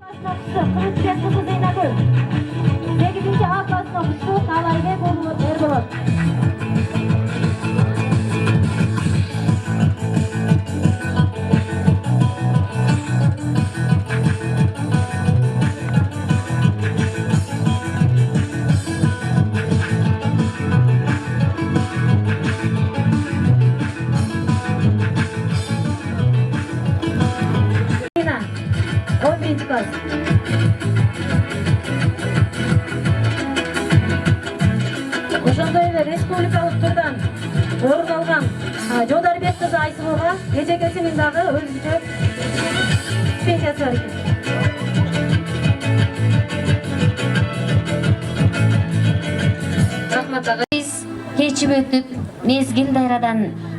Kılıçbek kızı Zeynep'im. 8. A klasının okuşu Talaybek Erbolot. Zeyna, 11. klas. Ошондой эле республикалык турдан орун алган Жолдарбек кызы Айсымова эжекесинин дагы өзүнчө стипендиясы бар экен. Рахмат ага. Биз кечип өтүп мезгил дайрадан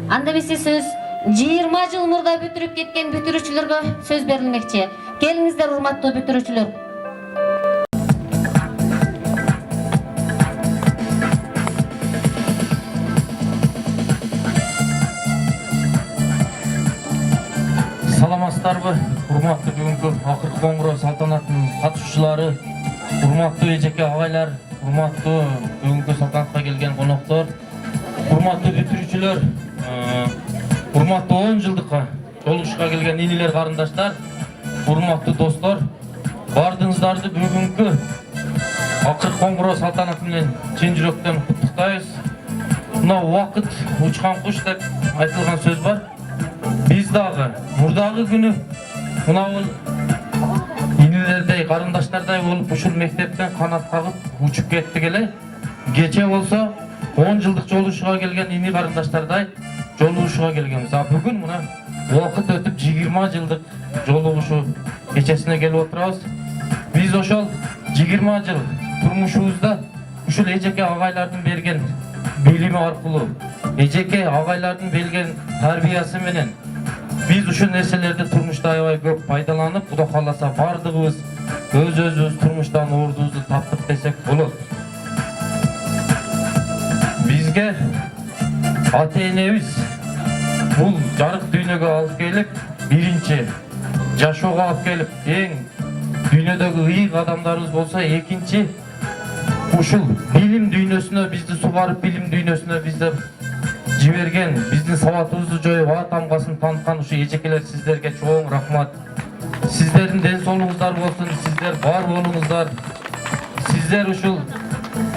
анда бизде сөз 20 жыл мурда бүтүрүп кеткен бүтүрүүчүлөргө сөз берилмекчи. Келиңиздер урматтуу бүтүрүүчүлөр. Саламатсыздарбы, урматтуу бүгүнкү акыркы коңгуроо салтанатынын катышуучулары, урматтуу эжеке агайлар, урматтуу бүгүнкү салтанатка келген коноктор, урматтуу бүтүрүүчүлөр, урматтуу 10 жылдыкка жолугушка келген инилер, карындаштар, урматтуу достор, бардыгыңыздарды бүгүнкү акыркы коңгуроо салтанаты менен чын жүрөктөн куттуктайбыз. Мына убакыт учкан куш деп айтылган сөз бар. Biz dagı, murdagı günü mınabul inilerdey, karındaşlarday olup uşul mektepten kanat kagıp uçup kettik ele. Geçe olsa 10 yıllık joluguşuga kelgen ini karındaşlarday joluguşuga kelgenmiz. Bugün muna vakit ötüp 20 yıllık joluguşu geçesine gelip oturabız. Biz oşol 20 yıl turmuşubuzda uşul эжеке агайлардын берген билими аркылуу, эжеке агайлардын берген тарбиясы менен biz ушул нерселерди турмушта аябай көп пайдаланып, Кудай кааласа бардыгыбыз өзүбүз турмуштан ордубузду таптык десек болот. Бизге ата-энебиз бул жарык дүйнөгө алып келип, биринчи жашоого алып келип, эң дүйнөдөгү ыйык адамдарыбыз болсо, экинчи ушул билим дүйнөсүнө бизди сугарып, билим дүйнөсүнө бизди жиберген, биздин сабатыбызды жоюп, ат тамгасын таныткан ушу эжекелер, сиздерге чоң рахмат. Сиздердин ден соолугуңуздар болсун, сиздер бар болуңуздар. Сиздер ушул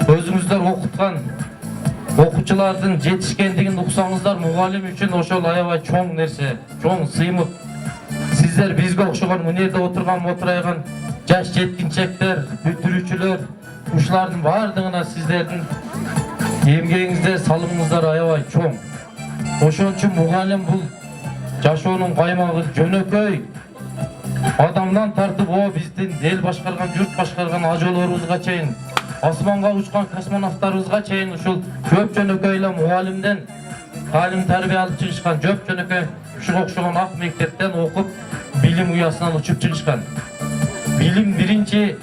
өзүңүздөр окуткан окуучулардын жетишкендигин уксаңыздар, мугалим үчүн ошол аябай чоң нерсе, чоң сыймык. Сиздер бизге окшогон мынерде отурайган жаш жеткинчектер, бүтүрүүчүлөр, ушулардын бардыгына сиздердин эмгегиңиздер, салымыңыздар аябай чоң. Ошон үчүн мугалим бул жашоонун каймагы жөнөкөй адамдан тартып, биздин эл башкарган, журт башкарган ажоолорубузга чейин, асманга учкан космонавттарыбызга чейин ушул жөп жөнөкөй эле мугалимден талим тарбия алып чыгышкан, жөп жөнөкөй ушуга окшогон ак мектептен окуп, билим уясынан учуп чыгышкан. Билим биринчи,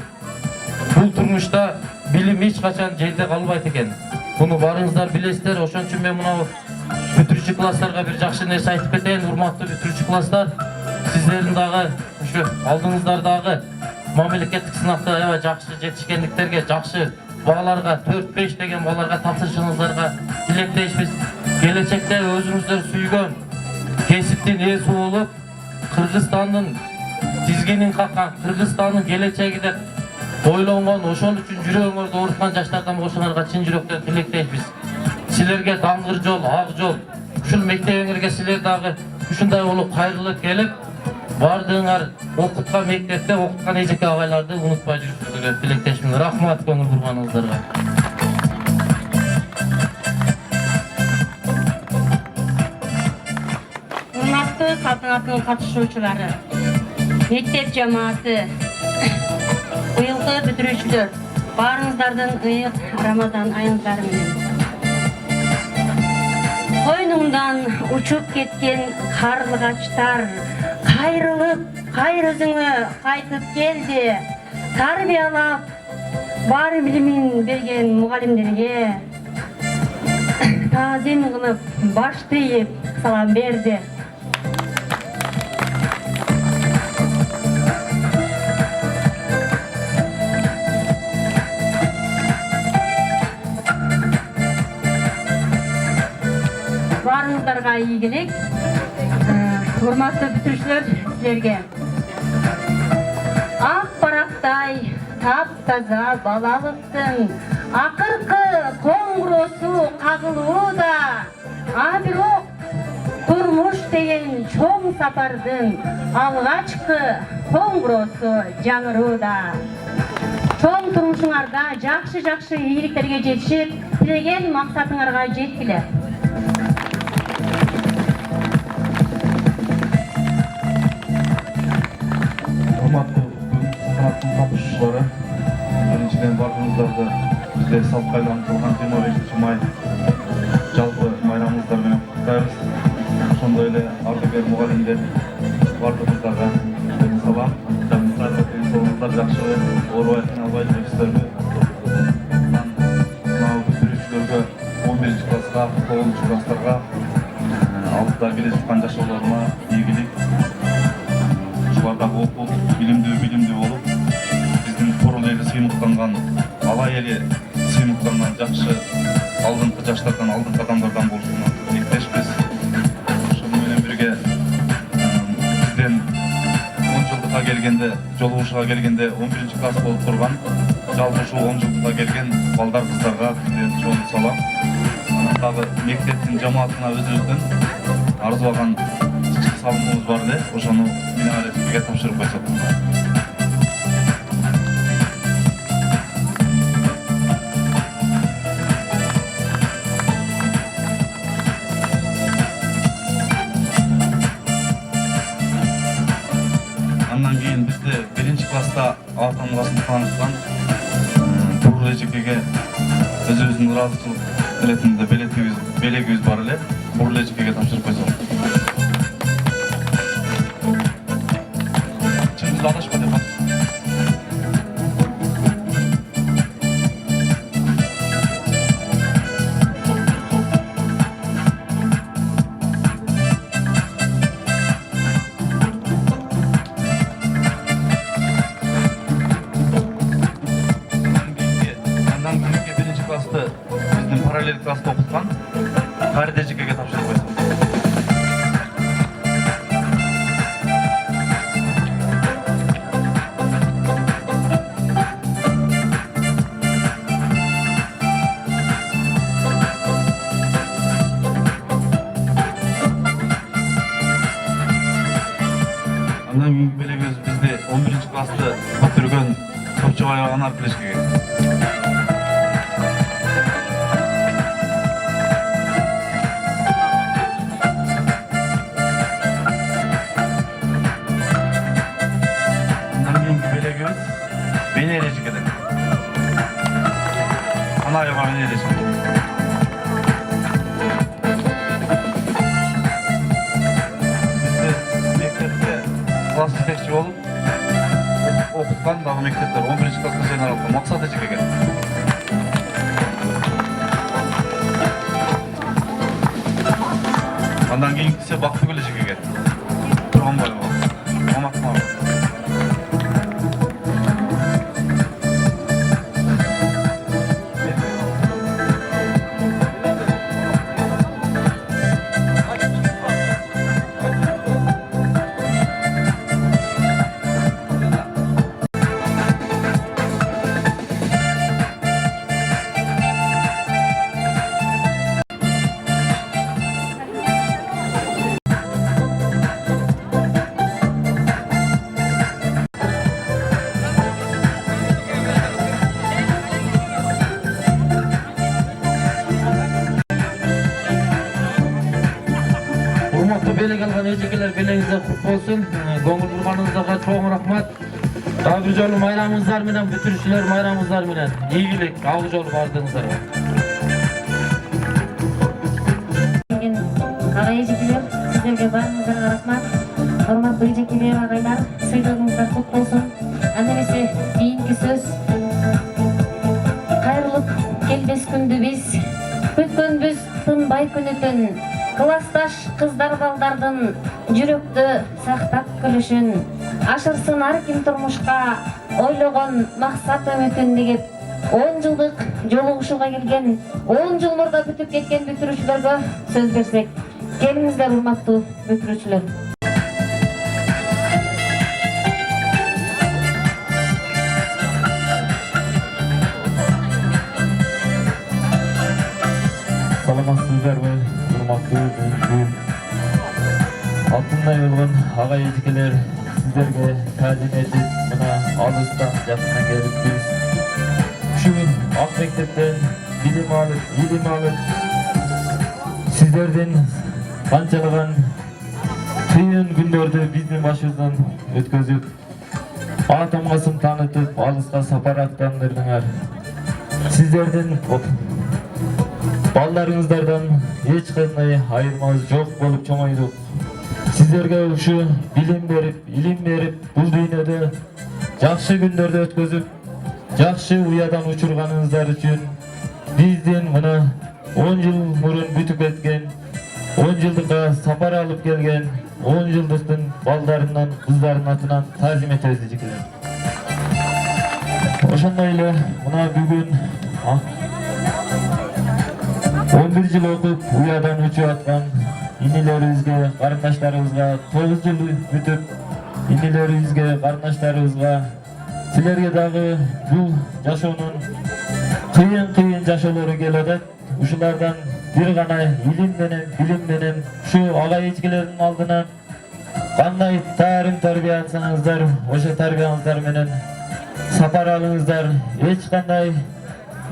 бул турмушта билим эч качан жерде калбайт экен. Буну барыңыздар билесиздер. Ошон үчүн мен мына бүтүрүүчү класстарга бир жакшы нерсе айтып кетейин. Урматтуу бүтүрүүчү класстар, сиздердин дагы ушу алдыңыздардагы мамлекеттик сынакта аябай жакшы жетишкендиктерге, жакшы балаларга, 4-5 деген балаларга тапшырышыңыздарга тилектешпиз. Келечекте өзүңүздөр сүйгөн кесиптин ээси болуп, Кыргызстандын тизгинин каккан, Кыргызстандын келечеги деп ойлонгон, ошол үчүн жүрөгүңөрдү ооруткан жаштардан болушуңарга чын жүрөктөн тилектешпиз. Силерге даңгыр жол, ак жол, ушул мектебиңерге силер дагы ушундай болуп кайрылып келип, бардыгыңар окуткан мектепте окуткан эжеке агайларды унутпай жүрүшүңөргө тилектешмин. Рахмат көңүл бурганыңыздарга. Урматтуу салтанаттын катышуучулары, мектеп жамааты, быйылкы бүтүрүүчүлөр, баарыңыздардын ыйык Рамазан айыңыздары менен. Койнуңдан учуп кеткен карлыгачтар, кайрылып, кайыр өзүңө кайтып келди. Тарбиялап, бар билимин берген мугалимдерге таазим кылып, баш тийип салам берди. баарыңыздарга ийгилик. Урматтуу бүтүрүүчүлөр, силерге ак барактай таптаза балалыктын акыркы коңгуросу кагылууда, а бирок турмуш деген чоң сапардын алгачкы коңгуросу жаңырууда. Чоң турмушуңарда жакшы ийгиликтерге жетишип, тилеген максатыңарга жеткиле. Урматтуу салтанаттын катышуучулары, биринчиден баарыңыздарды бизде салт кайлантылган 25 май жалпы майрамыңыздар менен куттуктайбыз. Ошондой эле ардагер мугалимдер баардыгыңыздарга салам. Жаныңыздар, денсаулыгыңыздар жакшыбы, оорубай кыйналбай жүрүңүздөрбү. Мына бүтүрүүчүлөргө 11 класска, 9 класстарга алдыда келе жаткан жашоолоруна ийгилик. Ушуларда окуп, билимдүү болуп, биздин корул эли сыймыктанган, алай эли сыймыктанган жакшы алдыңкы жаштардан, алдыңкы адамдардан болушуна тилектешпиз. Ошону менен бирге бизден 10 жылдыкка келгенде, жолугушууга келгенде 11 класс болуп турган, жалпы ушул 10 жылдыкка келген балдар кыздарга бизден чоң салам. Дагы мектептин жамаатына өзүбүздүн арзубаган салымыбыз бар эле, ошону мен сизге тапшырып койсок. Андан кийин бизде 1-класста А тамгасын тааныскан Бурур эжекеге өзүбүздүн ыраазычылык иретинде белегибиз бар эле. Бурур эжекеге тапшырып койсок. Адашпа деп атат. Андан кийинки 1-классты биздин параллель класста окуткан Карид эжекеге тапшырып койсок. Андан кийинки белегибиз бизде 11-классты бүтүргөн Топчубаева Анар Плешкеге. Андан кийинки белегибиз Венер эжекеден. Анаева Венер эжеке. Класс жетекчи болуп, окуткан дагы мектептер 11-класска чейин аралыкта Максат эжекеге. Андан кийинкиси Бактыгүл эжекеге. Турганбаева, Маматмарова. Белек алган эжекелер белегиңизде кут болсун. Көңүл бурганыңыздарга чоң рахмат. Дагы бир жолу майрамыңыздар менен бүтүрүүчүлөр майрамыңыздар менен ийгилик, алгы жолу бардыгыңыздарга. Ага эжекелер, сиздерге баарыңыздарга рахмат. Урматтуу эжекелер, агайлар, сыйлыгыңыздар кут болсун. Анда эмесе кийинки сөз кайрылып келбес күндү биз күткөнбүз тынбай күнүтүн. Классташ кыздар балдардын жүрөктү сактап күлүшүн, ашырсын ар ким турмушка ойлогон максат үмүтүн дегип 10 жылдык жолугушууга келген 10 жыл мурда бүтүп кеткен бүтүрүүчүлөргө сөз берсек. Келиңиздер урматтуу өтүрүүчүлөр. Саламатсыздарбы, урматтуу бүгүн алтындай болгон ага эжекелер, сиздерге таазим этип мына алыстан жакындан келип биз ушу ак мектептен билим алып сиздердин канчалаган кыйын күндөрдү биздин башыбыздан өткөзүп атамгасын таанытып алыска сапар аттандырдыңар. Сиздердин балдарыңыздардан эч кандай айырмабыз жок болуп чоңойдук. Сиздерге ушу билим берип, илим берип, бул дүйнөдө жакшы күндөрдү өткөзүп, жакшы уядан учурганыңыздар үчүн биздин мына 10 жыл мурун бүтүп кеткен, 10 жылдыкка сапар алып келген 10 жылдыктын балдарынан, кыздарынын атынан таазим этебиз эжекелер. Ошондой эле мына бүгүн 11 жыл окуп, уядан учуп аткан инилерибизге, карындаштарыбызга, 9 жыл бүтүп, инилерибизге, карындаштарыбызга, силерге дагы бул жашоонун кыйын жашоолору келатат. Ушулардан бир гана илим менен, билим менен, ушу ага эжекелердин алдынан кандай тарбия алсаңыздар, ошо тарбияңыздар менен сапар алыңыздар. Эч кандай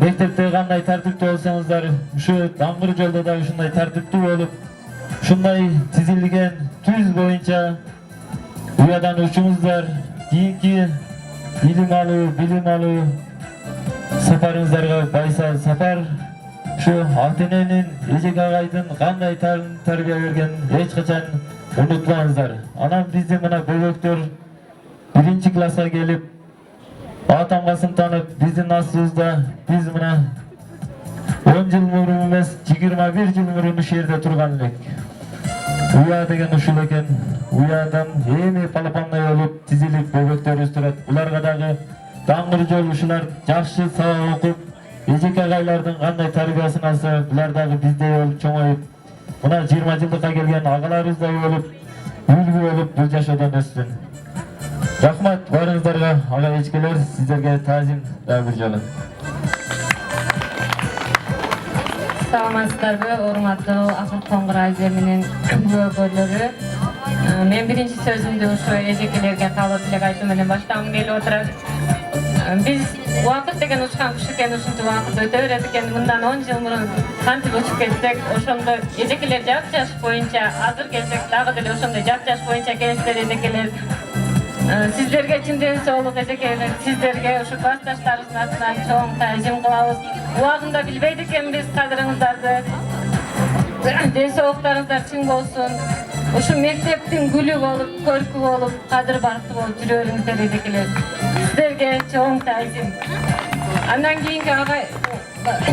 мектепте кандай тартиптүү болсоңуздар, ушу даңгыр жолдо да ушундай тартиптүү болуп, ушундай тизилген түз боюнча уядан учуңуздар. Кийинки илим алуу, билим алуу сапарыңыздарга байсал сапар. Ушу ата-эненин, эжеке агайдын кандай тарбия бергенин эч качан унутпаңыздар. Анан биздин мына бөбөктөр 1 класска келип атамгасын таанып, биздин астыбызда биз мына 10 жыл мурун эмес, 21 жыл мурун ушул жерде турган элек. Уя деген ушул экен. Уядан эми палапандай болуп тизилип бөбөктөрүбүз турат. Буларга дагы даңгыр жол ушулар жакшы сабак окуп, эжеке агайлардын кандай тарбиясын алса, булар дагы биздей болуп чоңоюп, мына 20 жылдыкка келген агаларыбыздай болуп, үлгү болуп бул жашоодон өссүн. Рахмат барыңыздарга, ага эжекелер, сиздерге таазим дагы бир жолу. Саламатсыздарбы, урматтуу Акыл Коңгур айже менен көөгөрлөрү. Мен биринчи сөзүмдү ушу эжекелерге каалоо тилек айтуу менен баштагым келип отурат. Биз убакыт деген учкан куш экен, ушунча убакыт өтө берет экен. Мындан 10 жыл мурун кантип учуп кетсек, ошондой эжекелер жаш боюнча, азыр келсек дагы деле ошондой жаш боюнча келесиздер эжекелер. Сиздерге чын ден соолук эжекелер, сиздерге ушу классташтарыбыздын атынан чоң таазим кылабыз. Убагында билбейт экенбиз кадырыңыздарды. Ден соолуктарыңыздар чың болсун. Ушу мектептин гүлү болуп, көркү болуп, кадыр барктуу болуп жүрө бериңиздер эжекелер. Сиздерге чоң таазим. Андан кийинки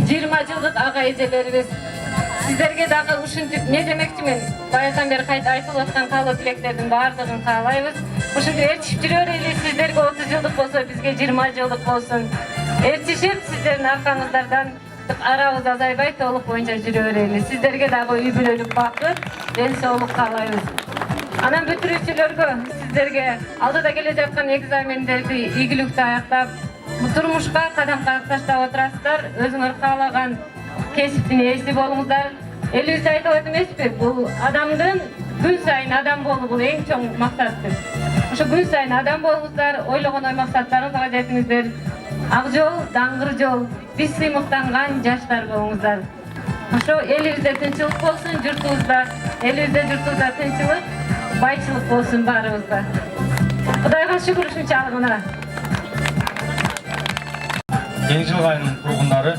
20 жылдык ага эжелерибиз. Сиздерге дагы ушинтип не демекчимин? Баягыдан бери кайта айтылып аткан каалоо тилектердин баардыгын каалайбыз. Ушинтип ээрчишип жүрө берели. Сиздерге 30 жылдык болсо, бизге 20 жылдык болсун. Ээрчишип сиздердин аркаңыздардан арабыз азайбай, толук боюнча жүрө берели. Сиздерге дагы үй бүлөлүк бакыт, ден соолук каалайбыз. Анан бүтүрүүчүлөргө, сиздерге алдыда келе жаткан экзамендерди ийгиликтүү аяктап, турмушка кадам таштап отурасыздар. Өзүңөр каалаган кесиптин ээси болуңуздар. Элибизде айтып атат эмеспи? Бул адамдын күн сайын адам болуу бул эң чоң максаттыр. Ошо күн сайын адам болуңуздар, ойлогон ой максаттарыңызга жетиңиздер. Ак жол, даңгыр жол, биз сыймыктанган жаштар болуңуздар. Ошо элибизде тынчылык болсун, журтубузда, элибизде журтубузда тынчылык, байчылык болсун баарыбызга. Кудайга шүгүр ушунчалыгына. Кеңшил айылынын тургундары,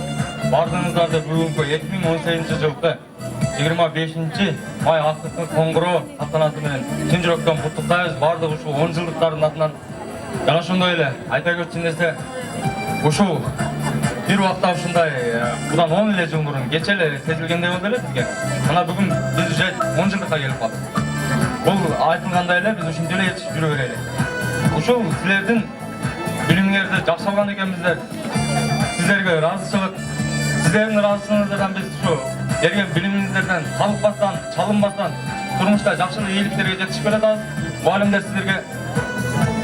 бардыгыңыздарды бүгүнкү 2018 жылкы 25 май Акыл Коңгуроо салтанаты менен чын жүрөктөн куттуктайбыз. Бардык ушул 10 жылдыктардын атынан жана ошондой эле айта кетчү нерсе, ушул бир убакта ушундай будан 10 эле жыл мурун кече эле сезилгендей болду эле бизге. Мына бүгүн биз уже 10 жылдыкка келип калдык. Бул айтылгандай эле биз ушинтип эле ээрчишип жүрө берели. Ушул силердин билимиңерди жакшы алган экенбиздер. Сиздерге ыраазычылык, сиздердин ыраазычылыгыңыздардан биз ушу берген билимиңиздерден талыкпастан, чалынбастан турмушта жакшылык ийгиликтерге жетишип келатабыз. Мугалимдер силерге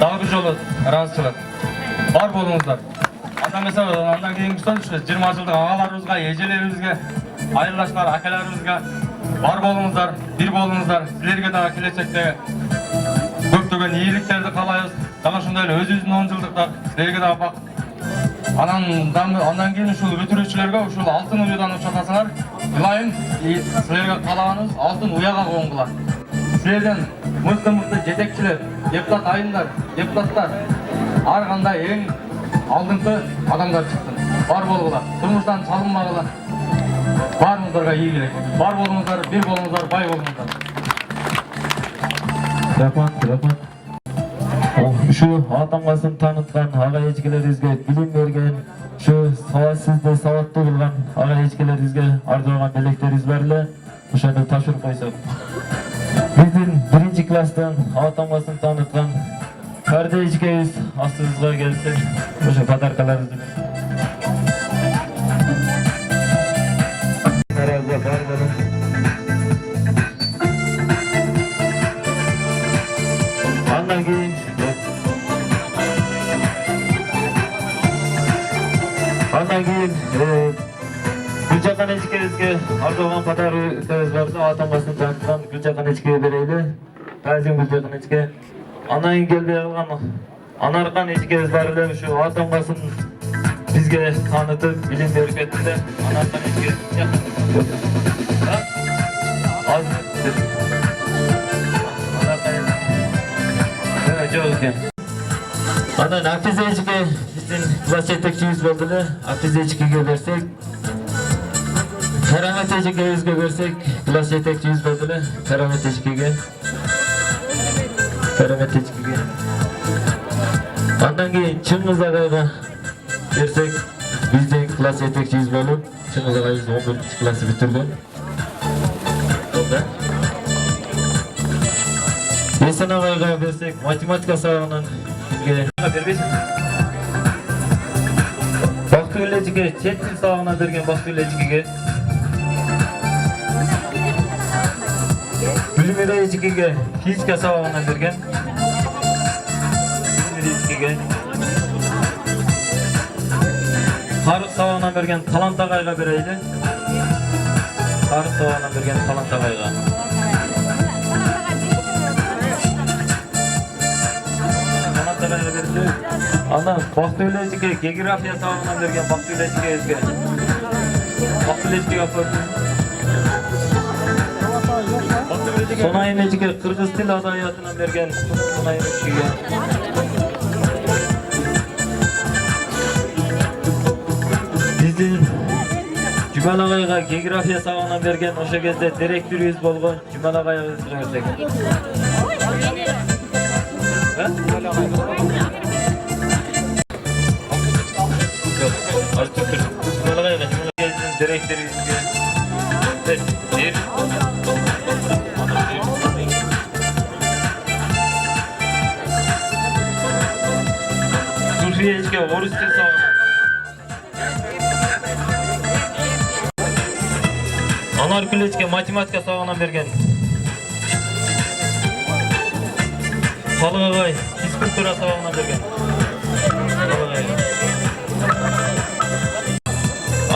дагы бир жолу ыраазычылык. Бар болуңуздар. Андан кийинки сөз 20 жылдык агаларыбызга, эжелерибизге, айырлашкан акаларыбызга бар болуңуздар, бир болуңуздар. Силерге дагы келечекте көптөгөн ийгиликтерди каалайбыз. Жана ошондой эле өзүбүздүн 10 жылдыкта силерге дагы бак. Андан кийин ушул бүтүрүүчүлөргө ушул алтын уюудан учатасыңар. Ылайым силерге каалаганыбыз алтын уяга конгула. Силерден мыкты жетекчилер, депутат айымдар, депутаттар ар кандай эң алдыңкы адамдар чыксын. Бар болгула, турмуштан чалынмагыла. Баарыңыздарга ийгилик. Бар болуңуздар, бир болуңуздар, бай болуңуздар. Рахмат. Şu атамгасын таныткан ага эжекелерибизге билим берген, şu сабатсызды сабаттуу кылган ага эжекелерибизге ардаган белектерибиз бар эле. Ошону тапшырып койсок. Биздин 1-класстан атамгасын таныткан Карда эжекебиз астыбызга келсе, ошо подаркаларыбызды Андан кийин Gülçakan эжекебизге ардаган подаркыбыз бар да, атамгасын таныткан Gülçakan эжекеге берели. Тазим Gülçakan эжеке. Андан кийин келбей калган Анаркан эжекебиз бар эле, ушу атамгасын бизге таанытып, билим берип кетти да. Анаркан эжеке жок экен. Анан Афизе эжеке биздин класс жетекчибиз болду эле. Афизе эжекеге берсек, Карамет эжекебизге берсек, класс жетекчибиз болду эле. Карамет эжекеге. Андан кийин Чыңгыз агайга берсек, биздин класс жетекчибиз болуп, Чыңгыз агайыбыз 11-классты бүтүргөн. Эсен агайга берсек, математика сабагынан бизге бербейсиз. Бактыгүл эжеке чет тил сабагынан берген Бактыгүл эжекеге. Бүлүмүрө эжекеге физика сабагынан берген. Тарых сабагынан берген Талант агайга берейли. Тарых сабагынан берген Талант агайга. Талант агайга берди. Андан Бактыгүл эжеке география сабагынан берген Бактыгүл эжекебизге. Бактыгүл эжекеге Сонайым эжеке кыргыз тил адабиятынан берген Сонайым эжекеге. Биздин Жумал агайга география сабагынан берген ошо кезде директорубуз болгон Жумал агайыбызга берсек. Жумал агайга директорубузга Зульфия эжеке орус тил сабагынан. Анаргүл эжеке математика сабагынан берген. Халык агай физкультура сабагынан берген.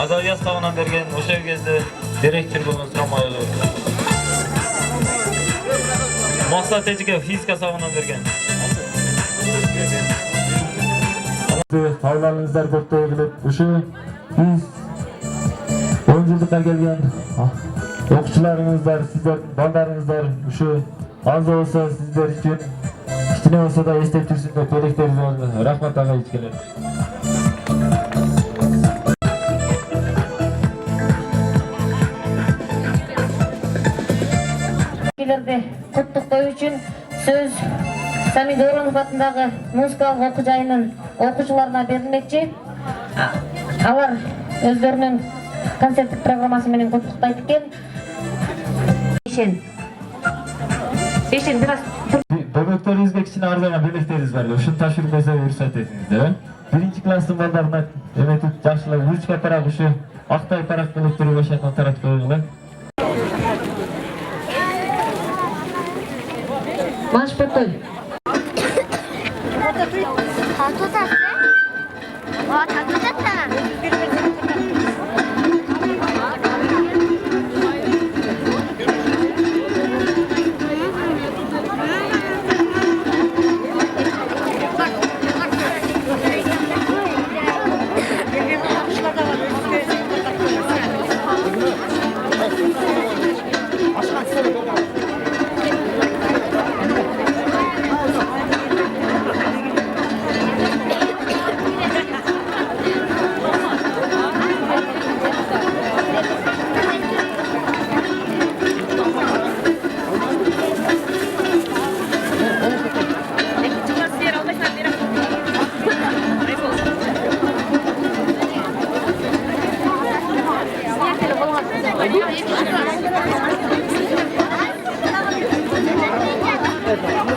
Адабият сабагынан берген, ошол кезде директор болгон Сурамайга. Максат эжеке физика сабагынан берген. Кабыл көптөй келип, ушу биз 10 жылдыкка келген окуучуларыңыздар, сиздердин балдарыңыздар ушу аз болсо сиздер үчүн кичине болсо да эстеп жүрсүн деп белектерибиз болду. Рахмат ага эжекелер. Куттуктоо үчүн сөз Самид Оронов атындагы музыкалык окуу жайынын окуучуларына берилмекчи. Алар өздөрүнүн концерттик программасы менен куттуктайт экен. Бешен бираз Бөбөктөрүбүзгө кичине арзаган белектерибиз бар. Ушуну тапшырып койсо уруксат этиңиздер. 1-класстын балдарына эметип жакшылап ручка парак ушу актай парак белектери башатан таратып койгула. Башбатыл. Тату татты. Тату татты. Thank you.